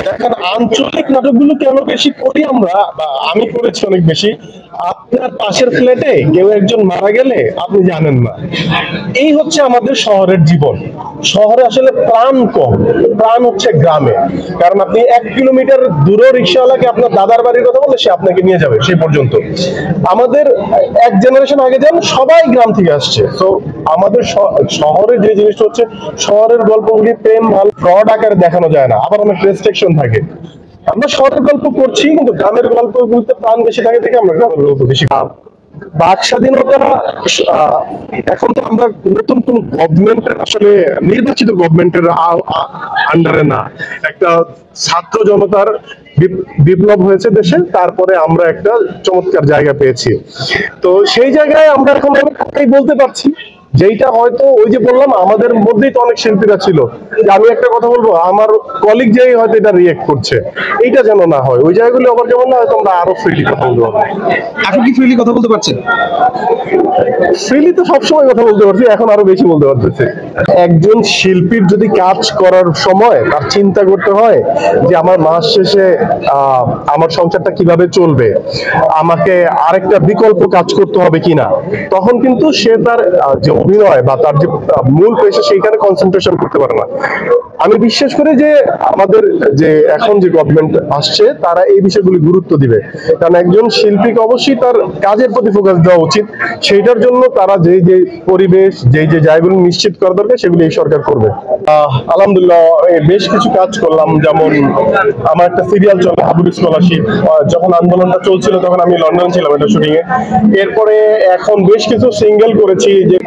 দেখেন, আঞ্চলিক নাটকগুলো কেন বেশি করি আমরা, বা আমি করেছি অনেক বেশি। আপনার পাশের ফ্ল্যাটে কেউ একজন মারা গেলে আপনি জানেন না, এই হচ্ছে আমাদের শহরের জীবন। শহরে আসলে প্রাণ কম, প্রাণ হচ্ছে গ্রামে। কারণ আপনি 1 কিলোমিটার দূরেও রিক্সাওয়ালাকে আপনার দাদার বাড়ির কথা বললে সে আপনাকে নিয়ে যাবে সেই পর্যন্ত। আমাদের এক জেনারেশন আগে যান, সবাই গ্রাম থেকে আসছে। তো আমাদের শহরে যে জিনিসটা হচ্ছে, শহরের গল্পগুলি প্রেম ভালো ফ্রড আকারে দেখানো যায় না, আবার অনেক রেস্ট্রিকশন থাকে। আমরা শহরের গল্প করছি, কিন্তু গ্রামের গল্পগুলোতে প্রাণ বেশি থাকে থেকে আমরা গ্রামের গল্প বেশি। বাক স্বাধীনতা, আহ, এখন তো আমরা নতুন কোন গভর্নমেন্টের, আসলে নির্বাচিত গভর্নমেন্টের আন্ডারে না, একটা ছাত্র জনতার বিপ্লব হয়েছে দেশে, তারপরে আমরা একটা চমৎকার জায়গা পেয়েছি। তো সেই জায়গায় আমরা এখন অনেক কথাই বলতে পারছি, যেইটা হয়তো ওই যে বললাম, আমাদের মধ্যেই তো অনেক শিল্পীরা ছিল যে আমি একটা কথা বলবো, আমার কলিগ যেই হয়তো এটা রিয়েক্ট করছে, এইটা যেন না হয়। ওই জায়গাগুলো আবার যেমন না হয়, তোমরা আরো ফ্রিলি কথা বলতে পারবো। এখন কি ফ্রিলি কথা বলতে পারছেন? ফ্রিলি তো সবসময় কথা বলতে পারছি, এখন আরো বেশি বলতে পারতেছি। একজন শিল্পীর যদি কাজ করার সময় তার চিন্তা করতে হয় যে আমার মাস শেষে আমার সংসারটা কিভাবে চলবে, আমাকে আরেকটা বিকল্প কাজ করতে হবে কিনা, তখন কিন্তু সে তার যে অভিনয় বা তার যে মূল পেশা সেইখানে কনসেন্ট্রেশন করতে পারে না। আমি বিশ্বাস করি যে আমাদের যে এখন যে গভর্নমেন্ট আসছে, তারা এই বিষয়গুলি গুরুত্ব দিবে। কারণ একজন শিল্পীকে অবশ্যই তার কাজের প্রতি ফোকাস দেওয়া উচিত। সেইটার জন্য তারা যে যে পরিবেশ, যে যে জায়গাগুলো নিশ্চিত করা দরকার, সেগুলি এই সরকার করবে। আলহামদুলিল্লাহ, বেশ কিছু কাজ করলাম। যেমন আমার একটা সিরিয়াল চলে, হাবুর স্কলারশিপ। যখন আন্দোলনটা চলছিল তখন আমি লন্ডন ছিলাম এটা শুটিং এ। এরপরে এখন বেশ কিছু সিঙ্গেল করেছি, যে